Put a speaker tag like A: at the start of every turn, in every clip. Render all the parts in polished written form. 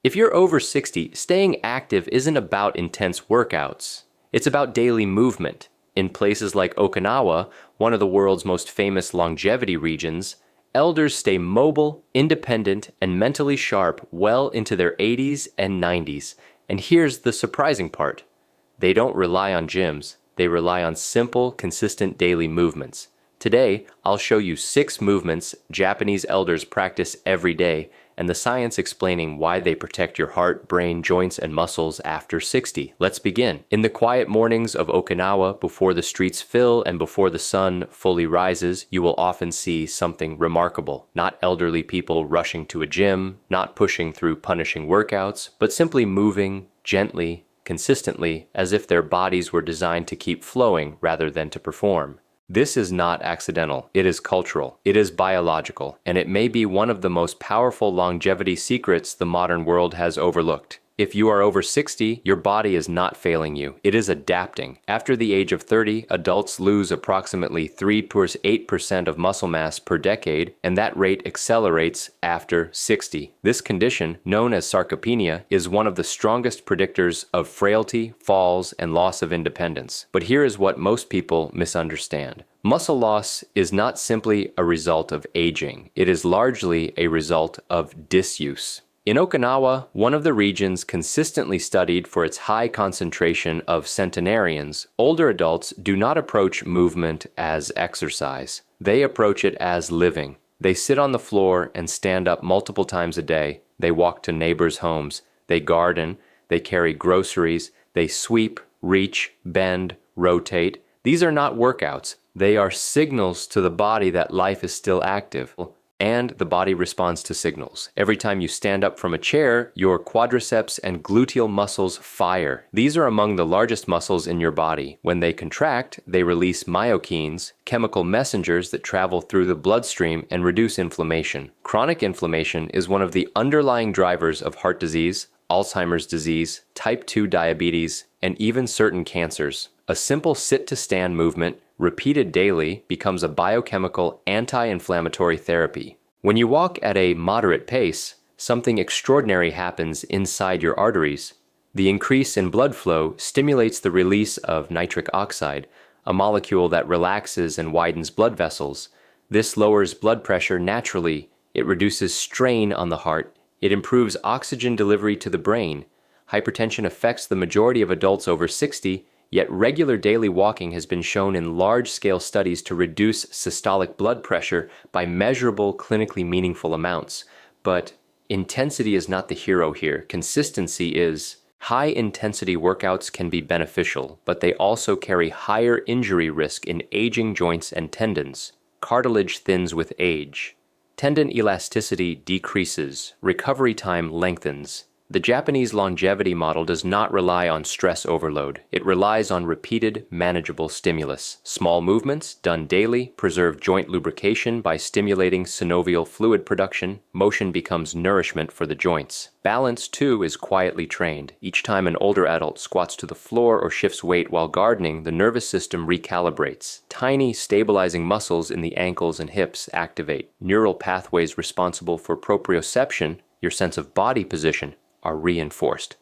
A: If you're over 60, staying active isn't about intense workouts. It's about daily movement. In places like Okinawa, one of the world's most famous longevity regions, elders stay mobile, independent, and mentally sharp well into their 80s and 90s. And here's the surprising part. They don't rely on gyms. They rely on simple, consistent daily movements. Today, I'll show you 6 movements Japanese elders practice every day and the science explaining why they protect your heart, brain, joints, and muscles after 60. Let's begin. In the quiet mornings of Okinawa, before the streets fill and before the sun fully rises, you will often see something remarkable. Not elderly people rushing to a gym, not pushing through punishing workouts, but simply moving gently, consistently, as if their bodies were designed to keep flowing rather than to perform. This is not accidental, it is cultural, it is biological, and it may be one of the most powerful longevity secrets the modern world has overlooked. If you are over 60, your body is not failing you, it is adapting. After the age of 30, adults lose approximately 3% of muscle mass per decade, and that rate accelerates after 60. This condition, known as sarcopenia, is one of the strongest predictors of frailty, falls, and loss of independence. But here is what most people misunderstand. Muscle loss is not simply a result of aging, it is largely a result of disuse. In Okinawa, one of the regions consistently studied for its high concentration of centenarians, older adults do not approach movement as exercise. They approach it as living. They sit on the floor and stand up multiple times a day. They walk to neighbors' homes. They garden. They carry groceries. They sweep, reach, bend, rotate. These are not workouts. They are signals to the body that life is still active. And the body responds to signals. Every time you stand up from a chair, your quadriceps and gluteal muscles fire. These are among the largest muscles in your body. When they contract, they release myokines, chemical messengers that travel through the bloodstream and reduce inflammation. Chronic inflammation is one of the underlying drivers of heart disease, Alzheimer's disease, type 2 diabetes, and even certain cancers. A simple sit-to-stand movement, repeated daily, becomes a biochemical anti-inflammatory therapy. When you walk at a moderate pace, something extraordinary happens inside your arteries. The increase in blood flow stimulates the release of nitric oxide, a molecule that relaxes and widens blood vessels. This lowers blood pressure naturally. It reduces strain on the heart. It improves oxygen delivery to the brain. Hypertension affects the majority of adults over 60, yet regular daily walking has been shown in large-scale studies to reduce systolic blood pressure by measurable, clinically meaningful amounts. But intensity is not the hero here. Consistency is. High-intensity workouts can be beneficial, but they also carry higher injury risk in aging joints and tendons. Cartilage thins with age. Tendon elasticity decreases. Recovery time lengthens. The Japanese longevity model does not rely on stress overload. It relies on repeated, manageable stimulus. Small movements, done daily, preserve joint lubrication by stimulating synovial fluid production. Motion becomes nourishment for the joints. Balance, too, is quietly trained. Each time an older adult squats to the floor or shifts weight while gardening, the nervous system recalibrates. Tiny, stabilizing muscles in the ankles and hips activate. Neural pathways responsible for proprioception, your sense of body position, are reinforced.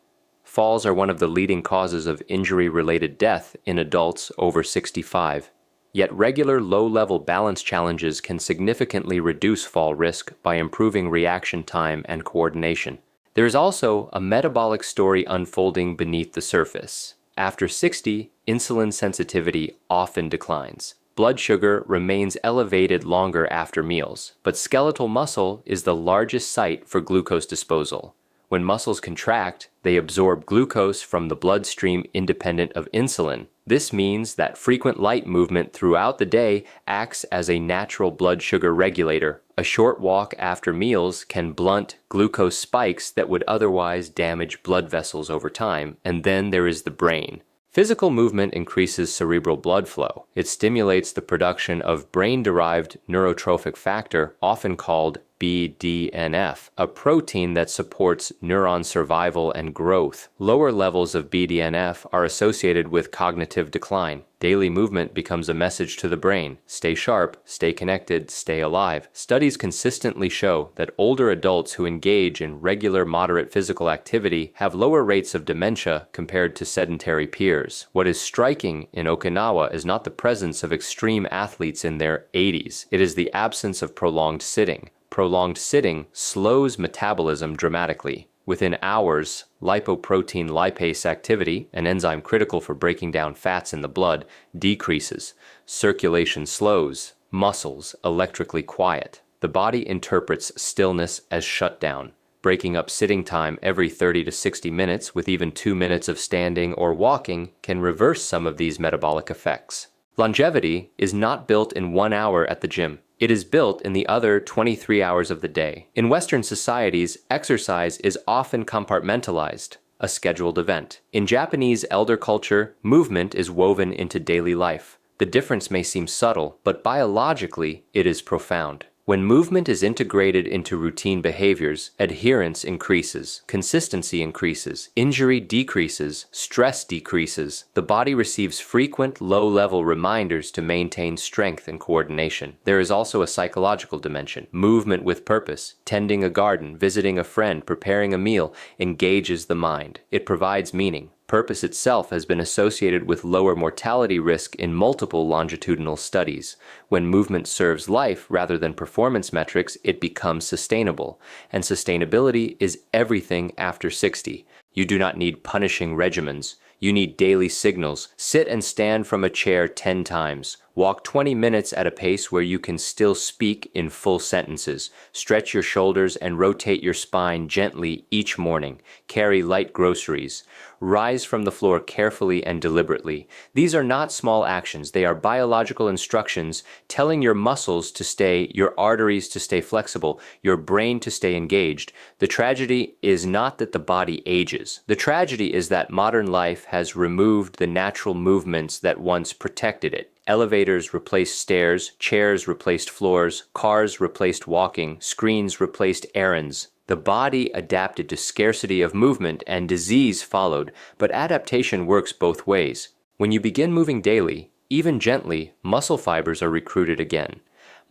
A: Falls are one of the leading causes of injury-related death in adults over 65. Yet regular low-level balance challenges can significantly reduce fall risk by improving reaction time and coordination. There is also a metabolic story unfolding beneath the surface. After 60, insulin sensitivity often declines. Blood sugar remains elevated longer after meals, but skeletal muscle is the largest site for glucose disposal. When muscles contract, they absorb glucose from the bloodstream independent of insulin. This means that frequent light movement throughout the day acts as a natural blood sugar regulator. A short walk after meals can blunt glucose spikes that would otherwise damage blood vessels over time. And then there is the brain. Physical movement increases cerebral blood flow. It stimulates the production of brain-derived neurotrophic factor, often called BDNF, a protein that supports neuron survival and growth. Lower levels of BDNF are associated with cognitive decline. Daily movement becomes a message to the brain. Stay sharp, stay connected, stay alive. Studies consistently show that older adults who engage in regular moderate physical activity have lower rates of dementia compared to sedentary peers. What is striking in Okinawa is not the presence of extreme athletes in their 80s. It is the absence of prolonged sitting. Prolonged sitting slows metabolism dramatically. Within hours, lipoprotein lipase activity, an enzyme critical for breaking down fats in the blood, decreases. Circulation slows. Muscles electrically quiet. The body interprets stillness as shutdown. Breaking up sitting time every 30 to 60 minutes with even 2 minutes of standing or walking can reverse some of these metabolic effects. Longevity is not built in 1 hour at the gym. It is built in the other 23 hours of the day. In Western societies, exercise is often compartmentalized, a scheduled event. In Japanese elder culture, movement is woven into daily life. The difference may seem subtle, but biologically, it is profound. When movement is integrated into routine behaviors, adherence increases, consistency increases, injury decreases, stress decreases. The body receives frequent low-level reminders to maintain strength and coordination. There is also a psychological dimension. Movement with purpose, tending a garden, visiting a friend, preparing a meal, engages the mind. It provides meaning. Purpose itself has been associated with lower mortality risk in multiple longitudinal studies. When movement serves life rather than performance metrics, it becomes sustainable. And sustainability is everything after 60. You do not need punishing regimens. You need daily signals. Sit and stand from a chair 10 times. Walk 20 minutes at a pace where you can still speak in full sentences. Stretch your shoulders and rotate your spine gently each morning. Carry light groceries. Rise from the floor carefully and deliberately. These are not small actions. They are biological instructions telling your muscles to stay, your arteries to stay flexible, your brain to stay engaged. The tragedy is not that the body ages. The tragedy is that modern life has removed the natural movements that once protected it. Elevators replaced stairs, chairs replaced floors, cars replaced walking, screens replaced errands. The body adapted to scarcity of movement and disease followed, but adaptation works both ways. When you begin moving daily, even gently, muscle fibers are recruited again.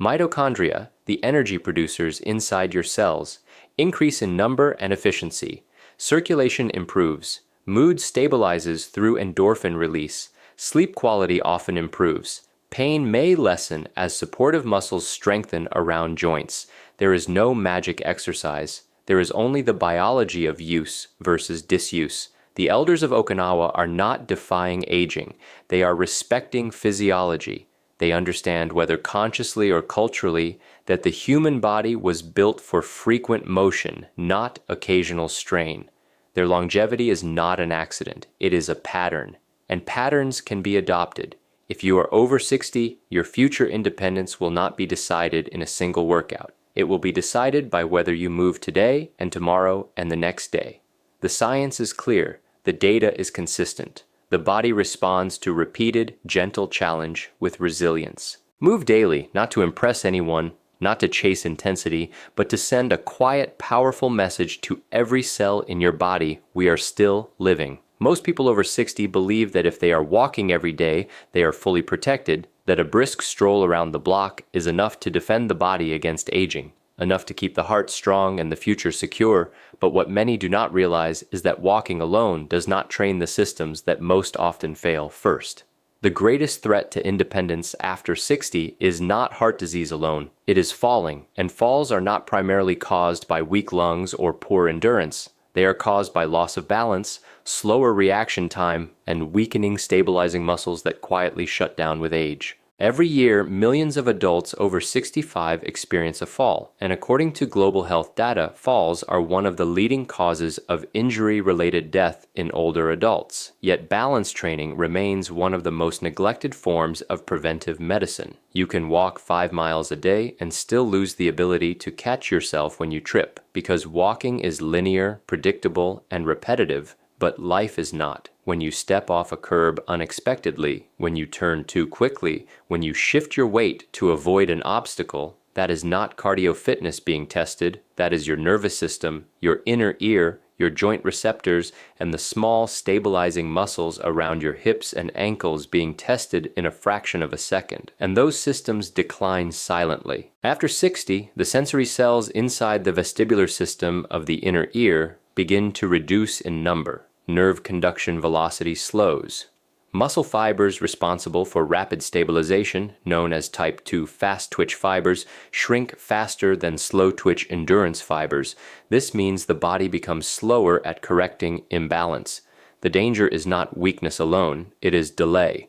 A: Mitochondria, the energy producers inside your cells, increase in number and efficiency. Circulation improves. Mood stabilizes through endorphin release. Sleep quality often improves. Pain may lessen as supportive muscles strengthen around joints. There is no magic exercise. There is only the biology of use versus disuse. The elders of Okinawa are not defying aging. They are respecting physiology. They understand, whether consciously or culturally, that the human body was built for frequent motion, not occasional strain. Their longevity is not an accident. It is a pattern. And patterns can be adopted. If you are over 60, your future independence will not be decided in a single workout. It will be decided by whether you move today and tomorrow and the next day. The science is clear. The data is consistent. The body responds to repeated, gentle challenge with resilience. Move daily, not to impress anyone, not to chase intensity, but to send a quiet, powerful message to every cell in your body: we are still living. Most people over 60 believe that if they are walking every day, they are fully protected, that a brisk stroll around the block is enough to defend the body against aging, enough to keep the heart strong and the future secure. But what many do not realize is that walking alone does not train the systems that most often fail first. The greatest threat to independence after 60 is not heart disease alone. It is falling, and falls are not primarily caused by weak lungs or poor endurance. They are caused by loss of balance, slower reaction time, and weakening stabilizing muscles that quietly shut down with age. Every year, millions of adults over 65 experience a fall, and according to global health data, falls are one of the leading causes of injury-related death in older adults. Yet balance training remains one of the most neglected forms of preventive medicine. You can walk 5 miles a day and still lose the ability to catch yourself when you trip, because walking is linear, predictable, and repetitive, but life is not. When you step off a curb unexpectedly, when you turn too quickly, when you shift your weight to avoid an obstacle, That is not cardio fitness being tested, that is your nervous system, your inner ear, your joint receptors, and the small stabilizing muscles around your hips and ankles being tested in a fraction of a second. And those systems decline silently. After 60, the sensory cells inside the vestibular system of the inner ear begin to reduce in number. Nerve conduction velocity slows. Muscle fibers responsible for rapid stabilization, known as type 2 fast-twitch fibers, shrink faster than slow-twitch endurance fibers. This means the body becomes slower at correcting imbalance. The danger is not weakness alone, it is delay.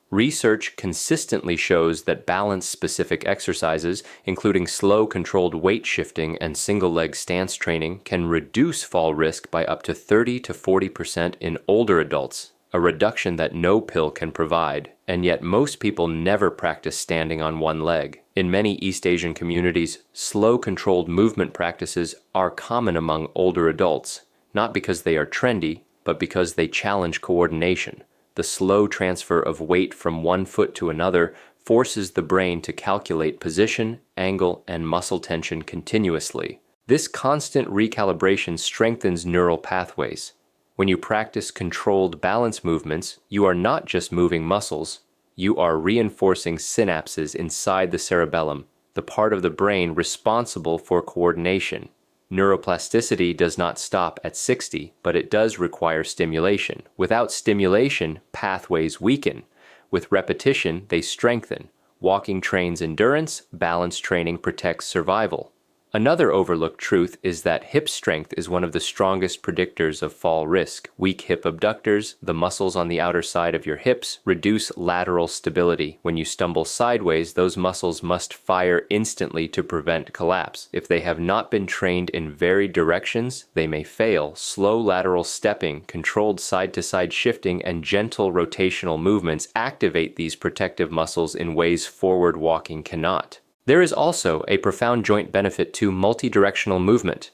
A: Research consistently shows that balance-specific exercises, including slow controlled weight shifting and single-leg stance training, can reduce fall risk by up to 30 to 40% in older adults, a reduction that no pill can provide, and yet most people never practice standing on one leg. In many East Asian communities, slow controlled movement practices are common among older adults, not because they are trendy, but because they challenge coordination. The slow transfer of weight from one foot to another forces the brain to calculate position, angle, and muscle tension continuously. This constant recalibration strengthens neural pathways. When you practice controlled balance movements, you are not just moving muscles, you are reinforcing synapses inside the cerebellum, the part of the brain responsible for coordination. Neuroplasticity does not stop at 60, but it does require stimulation. Without stimulation, pathways weaken. With repetition, they strengthen. Walking trains endurance, balance training protects survival. Another overlooked truth is that hip strength is one of the strongest predictors of fall risk. Weak hip abductors, the muscles on the outer side of your hips, reduce lateral stability. When you stumble sideways, those muscles must fire instantly to prevent collapse. If they have not been trained in varied directions, they may fail. Slow lateral stepping, controlled side-to-side shifting, and gentle rotational movements activate these protective muscles in ways forward walking cannot. There is also a profound joint benefit to multidirectional movement.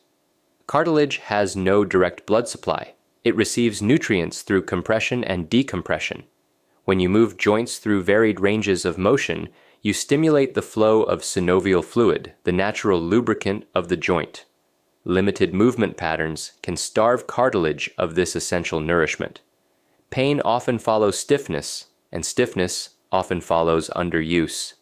A: Cartilage has no direct blood supply. It receives nutrients through compression and decompression. When you move joints through varied ranges of motion, you stimulate the flow of synovial fluid, the natural lubricant of the joint. Limited movement patterns can starve cartilage of this essential nourishment. Pain often follows stiffness, and stiffness often follows underuse.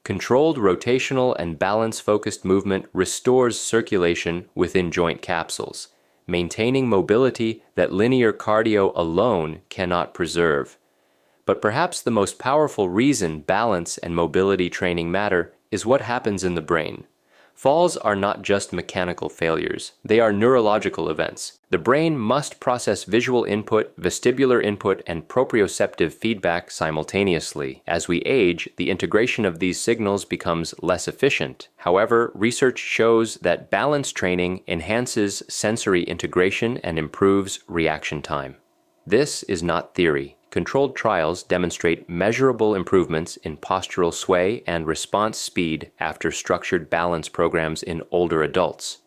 A: Controlled rotational and balance-focused movement restores circulation within joint capsules, maintaining mobility that linear cardio alone cannot preserve. But perhaps the most powerful reason balance and mobility training matter is what happens in the brain. Falls are not just mechanical failures, they are neurological events. The brain must process visual input, vestibular input, and proprioceptive feedback simultaneously. As we age, the integration of these signals becomes less efficient. However, research shows that balance training enhances sensory integration and improves reaction time. This is not theory. Controlled trials demonstrate measurable improvements in postural sway and response speed after structured balance programs in older adults.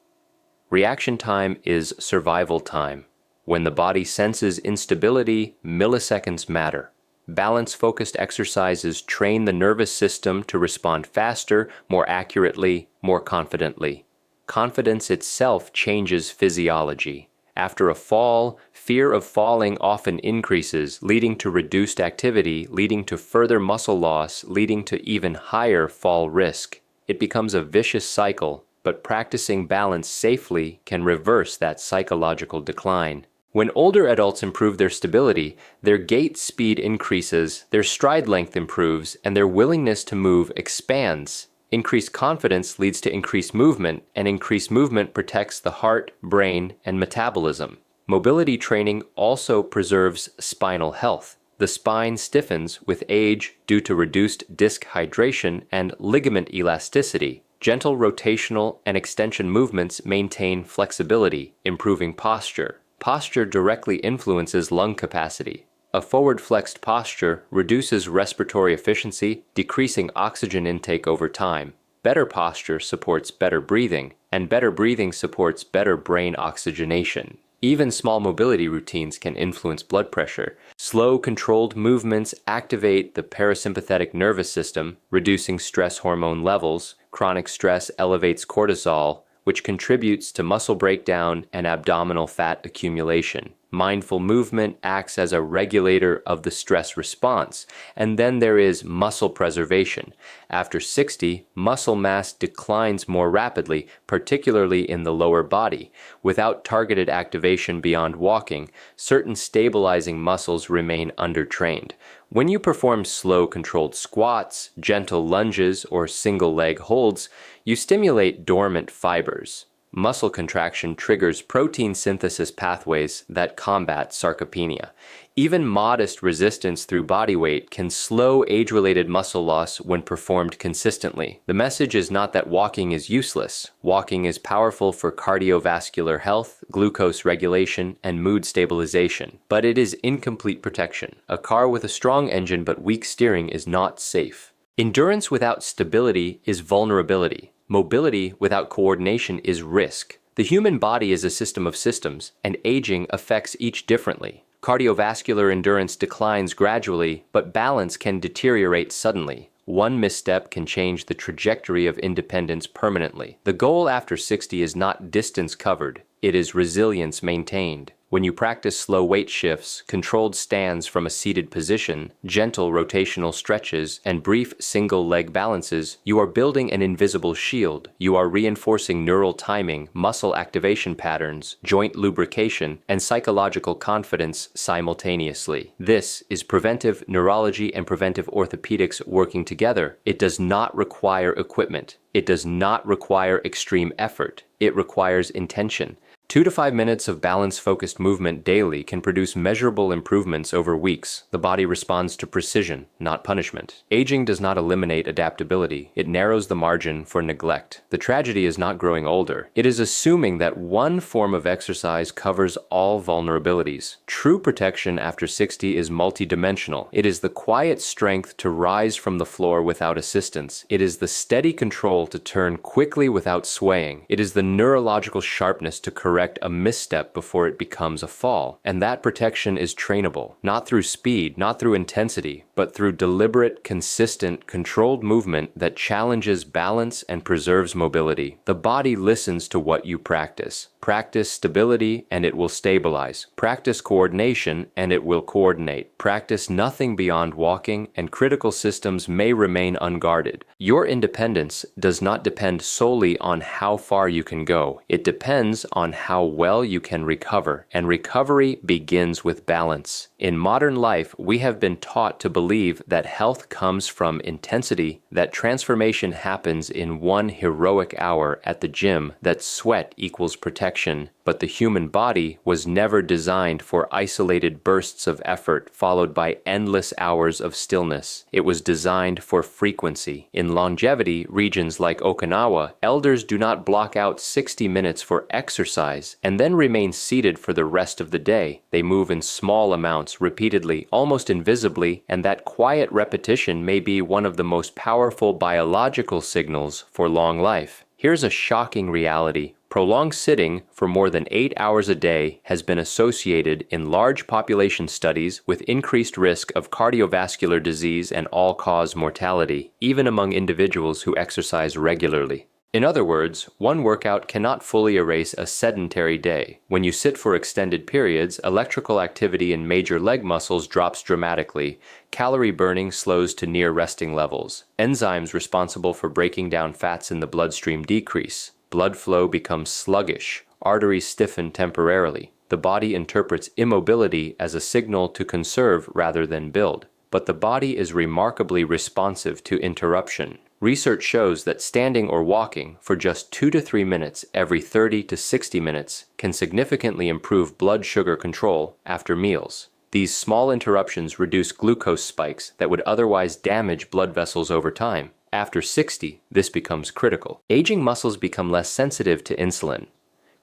A: Reaction time is survival time. When the body senses instability, milliseconds matter. Balance-focused exercises train the nervous system to respond faster, more accurately, more confidently. Confidence itself changes physiology. After a fall, fear of falling often increases, leading to reduced activity, leading to further muscle loss, leading to even higher fall risk. It becomes a vicious cycle, but practicing balance safely can reverse that psychological decline. When older adults improve their stability, their gait speed increases, their stride length improves, and their willingness to move expands. Increased confidence leads to increased movement, and increased movement protects the heart, brain, and metabolism. Mobility training also preserves spinal health. The spine stiffens with age due to reduced disc hydration and ligament elasticity. Gentle rotational and extension movements maintain flexibility, improving posture. Posture directly influences lung capacity. A forward-flexed posture reduces respiratory efficiency, decreasing oxygen intake over time. Better posture supports better breathing, and better breathing supports better brain oxygenation. Even small mobility routines can influence blood pressure. Slow, controlled movements activate the parasympathetic nervous system, reducing stress hormone levels. Chronic stress elevates cortisol, which contributes to muscle breakdown and abdominal fat accumulation. Mindful movement acts as a regulator of the stress response. And then there is muscle preservation. After 60, muscle mass declines more rapidly, particularly in the lower body. Without targeted activation beyond walking, certain stabilizing muscles remain undertrained. When you perform slow, controlled squats, gentle lunges, or single leg holds, you stimulate dormant fibers. Muscle contraction triggers protein synthesis pathways that combat sarcopenia. Even modest resistance through body weight can slow age-related muscle loss when performed consistently. The message is not that walking is useless. Walking is powerful for cardiovascular health, glucose regulation, and mood stabilization, but it is incomplete protection. A car with a strong engine but weak steering is not safe. Endurance without stability is vulnerability. Mobility without coordination is risk. The human body is a system of systems, and aging affects each differently. Cardiovascular endurance declines gradually, but balance can deteriorate suddenly. One misstep can change the trajectory of independence permanently. The goal after 60 is not distance covered, it is resilience maintained. When you practice slow weight shifts, controlled stands from a seated position, gentle rotational stretches, and brief single leg balances, you are building an invisible shield. You are reinforcing neural timing, muscle activation patterns, joint lubrication, and psychological confidence simultaneously. This is preventive neurology and preventive orthopedics working together. It does not require equipment. It does not require extreme effort. It requires intention. 2 to 5 minutes of balance-focused movement daily can produce measurable improvements over weeks. The body responds to precision, not punishment. Aging does not eliminate adaptability. It narrows the margin for neglect. The tragedy is not growing older. It is assuming that one form of exercise covers all vulnerabilities. True protection after 60 is multidimensional. It is the quiet strength to rise from the floor without assistance. It is the steady control to turn quickly without swaying. It is the neurological sharpness to correct a misstep before it becomes a fall. And that protection is trainable, not through speed, not through intensity, but through deliberate, consistent, controlled movement that challenges balance and preserves mobility. The body listens to what you practice. Practice stability and it will stabilize. Practice coordination and it will coordinate. Practice nothing beyond walking and critical systems may remain unguarded. Your independence does not depend solely on how far you can go. It depends on how well you can recover, and recovery begins with balance. In modern life, we have been taught to believe that health comes from intensity, that transformation happens in one heroic hour at the gym, that sweat equals protection. But the human body was never designed for isolated bursts of effort followed by endless hours of stillness. It was designed for frequency. In longevity regions like Okinawa, elders do not block out 60 minutes for exercise and then remain seated for the rest of the day. They move in small amounts, repeatedly, almost invisibly, and that quiet repetition may be one of the most powerful biological signals for long life. Here's a shocking reality. Prolonged sitting for more than 8 hours a day has been associated in large population studies with increased risk of cardiovascular disease and all-cause mortality, even among individuals who exercise regularly. In other words, one workout cannot fully erase a sedentary day. When you sit for extended periods, electrical activity in major leg muscles drops dramatically. Calorie burning slows to near resting levels. Enzymes responsible for breaking down fats in the bloodstream decrease. Blood flow becomes sluggish. Arteries stiffen temporarily. The body interprets immobility as a signal to conserve rather than build. But the body is remarkably responsive to interruption. Research shows that standing or walking for just 2 to 3 minutes every 30 to 60 minutes can significantly improve blood sugar control after meals. These small interruptions reduce glucose spikes that would otherwise damage blood vessels over time. After 60, this becomes critical. Aging muscles become less sensitive to insulin.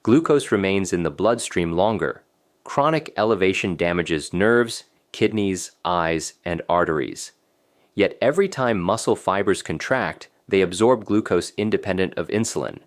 A: Glucose remains in the bloodstream longer. Chronic elevation damages nerves, kidneys, eyes, and arteries. Yet every time muscle fibers contract, they absorb glucose independent of insulin.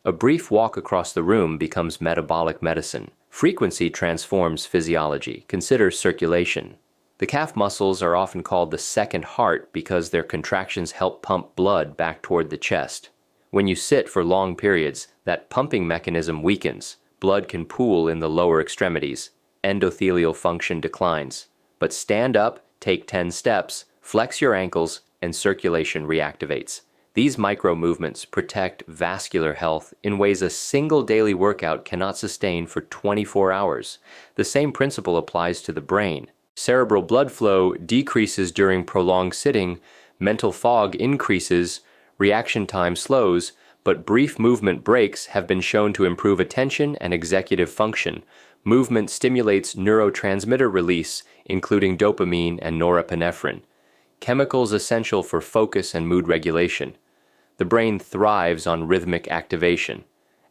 A: A brief walk across the room becomes metabolic medicine. Frequency transforms physiology. Consider circulation. The calf muscles are often called the second heart because their contractions help pump blood back toward the chest. When you sit for long periods, that pumping mechanism weakens. Blood can pool in the lower extremities. Endothelial function declines. But stand up, take 10 steps, flex your ankles, and circulation reactivates. These micro movements protect vascular health in ways a single daily workout cannot sustain for 24 hours. The same principle applies to the brain. Cerebral blood flow decreases during prolonged sitting, mental fog increases, reaction time slows, but brief movement breaks have been shown to improve attention and executive function. Movement stimulates neurotransmitter release, including dopamine and norepinephrine, chemicals essential for focus and mood regulation. The brain thrives on rhythmic activation.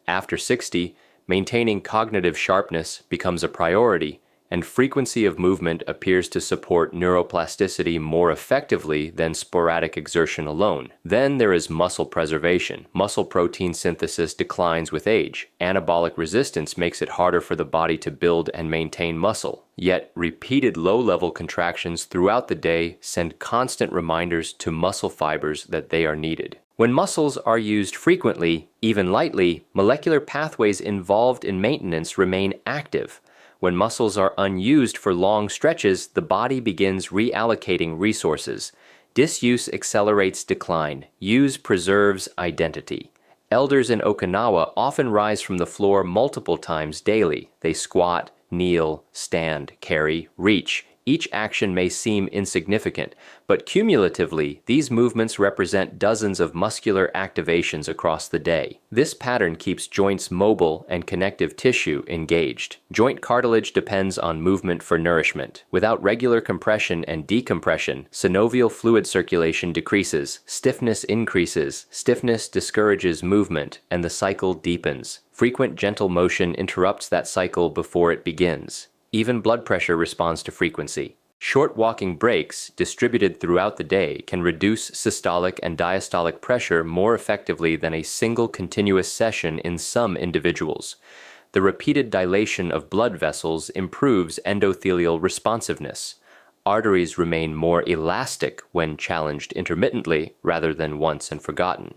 A: After 60, maintaining cognitive sharpness becomes a priority, and frequency of movement appears to support neuroplasticity more effectively than sporadic exertion alone. Then there is muscle preservation. Muscle protein synthesis declines with age. Anabolic resistance makes it harder for the body to build and maintain muscle. Yet, repeated low-level contractions throughout the day send constant reminders to muscle fibers that they are needed. When muscles are used frequently, even lightly, molecular pathways involved in maintenance remain active. When muscles are unused for long stretches, the body begins reallocating resources. Disuse accelerates decline. Use preserves identity. Elders in Okinawa often rise from the floor multiple times daily. They squat, kneel, stand, carry, reach. Each action may seem insignificant, but cumulatively, these movements represent dozens of muscular activations across the day. This pattern keeps joints mobile and connective tissue engaged. Joint cartilage depends on movement for nourishment. Without regular compression and decompression, synovial fluid circulation decreases, stiffness increases, stiffness discourages movement, and the cycle deepens. Frequent gentle motion interrupts that cycle before it begins. Even blood pressure responds to frequency. Short walking breaks, distributed throughout the day, can reduce systolic and diastolic pressure more effectively than a single continuous session in some individuals. The repeated dilation of blood vessels improves endothelial responsiveness. Arteries remain more elastic when challenged intermittently rather than once and forgotten.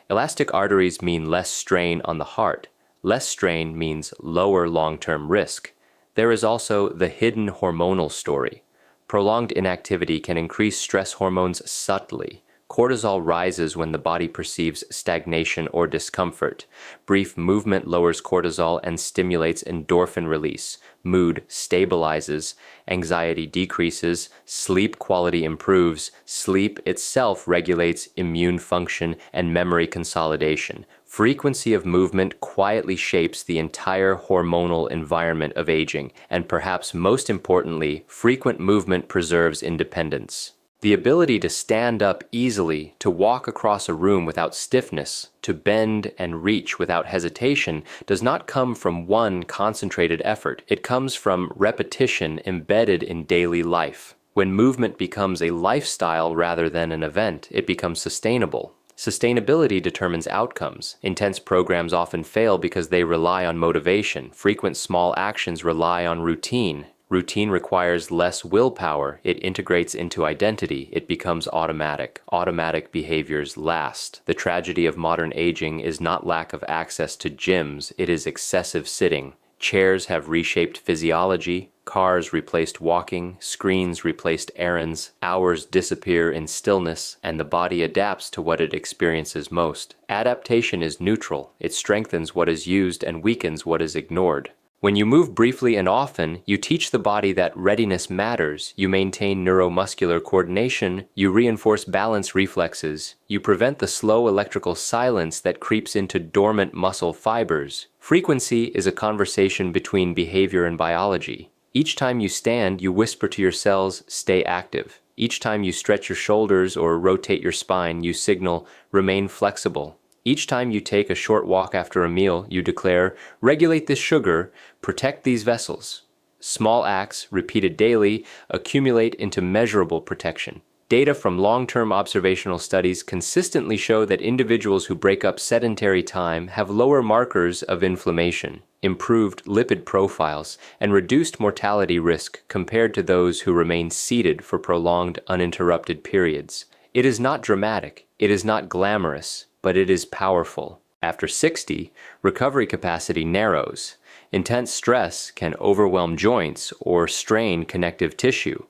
A: Elastic arteries mean less strain on the heart. Less strain means lower long-term risk. There is also the hidden hormonal story. Prolonged inactivity can increase stress hormones subtly. Cortisol rises when the body perceives stagnation or discomfort. Brief movement lowers cortisol and stimulates endorphin release. Mood stabilizes, anxiety decreases, sleep quality improves, sleep itself regulates immune function and memory consolidation. Frequency of movement quietly shapes the entire hormonal environment of aging, and perhaps most importantly, frequent movement preserves independence. The ability to stand up easily, to walk across a room without stiffness, to bend and reach without hesitation does not come from one concentrated effort. It comes from repetition embedded in daily life. When movement becomes a lifestyle rather than an event, it becomes sustainable. Sustainability determines outcomes. Intense programs often fail because they rely on motivation. Frequent small actions rely on routine. Routine requires less willpower. It integrates into identity. It becomes automatic. Automatic behaviors last. The tragedy of modern aging is not lack of access to gyms, it is excessive sitting. Chairs have reshaped physiology. Cars replaced walking, screens replaced errands, hours disappear in stillness, and the body adapts to what it experiences most. Adaptation is neutral. It strengthens what is used and weakens what is ignored. When you move briefly and often, you teach the body that readiness matters, you maintain neuromuscular coordination, you reinforce balance reflexes, you prevent the slow electrical silence that creeps into dormant muscle fibers. Frequency is a conversation between behavior and biology. Each time you stand, you whisper to your cells, stay active. Each time you stretch your shoulders or rotate your spine, you signal, remain flexible. Each time you take a short walk after a meal, you declare, regulate this sugar, protect these vessels. Small acts, repeated daily, accumulate into measurable protection. Data from long-term observational studies consistently show that individuals who break up sedentary time have lower markers of inflammation, improved lipid profiles, and reduced mortality risk compared to those who remain seated for prolonged, uninterrupted periods. It is not dramatic, it is not glamorous, but it is powerful. After 60, recovery capacity narrows. Intense stress can overwhelm joints or strain connective tissue.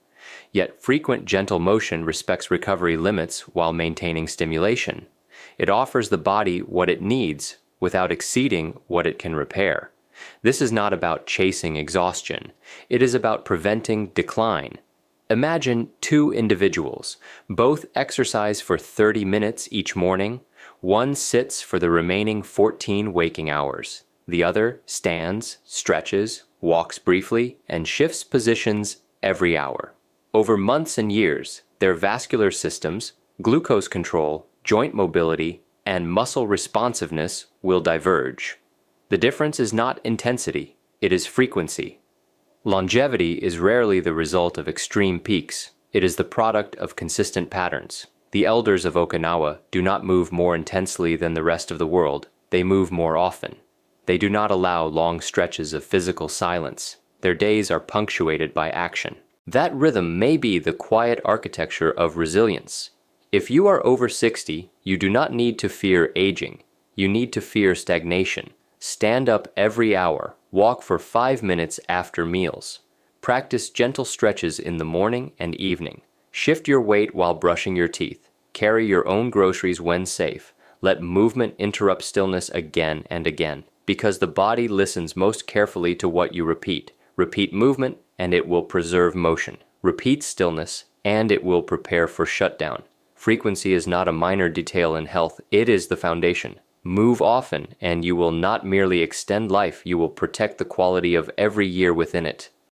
A: Yet frequent gentle motion respects recovery limits while maintaining stimulation. It offers the body what it needs without exceeding what it can repair. This is not about chasing exhaustion. It is about preventing decline. Imagine two individuals. Both exercise for 30 minutes each morning. One sits for the remaining 14 waking hours. The other stands, stretches, walks briefly, and shifts positions every hour. Over months and years, their vascular systems, glucose control, joint mobility, and muscle responsiveness will diverge. The difference is not intensity, it is frequency. Longevity is rarely the result of extreme peaks. It is the product of consistent patterns. The elders of Okinawa do not move more intensely than the rest of the world. They move more often. They do not allow long stretches of physical silence. Their days are punctuated by action. That rhythm may be the quiet architecture of resilience. If you are over 60, you do not need to fear aging. You need to fear stagnation. Stand up every hour. Walk for 5 minutes after meals. Practice gentle stretches in the morning and evening. Shift your weight while brushing your teeth. Carry your own groceries when safe. Let movement interrupt stillness again and again, because the body listens most carefully to what you repeat. Repeat movement, and it will preserve motion. Repeat stillness, and it will prepare for shutdown. Frequency is not a minor detail in health, it is the foundation. Move often, and you will not merely extend life, you will protect the quality of every year within it.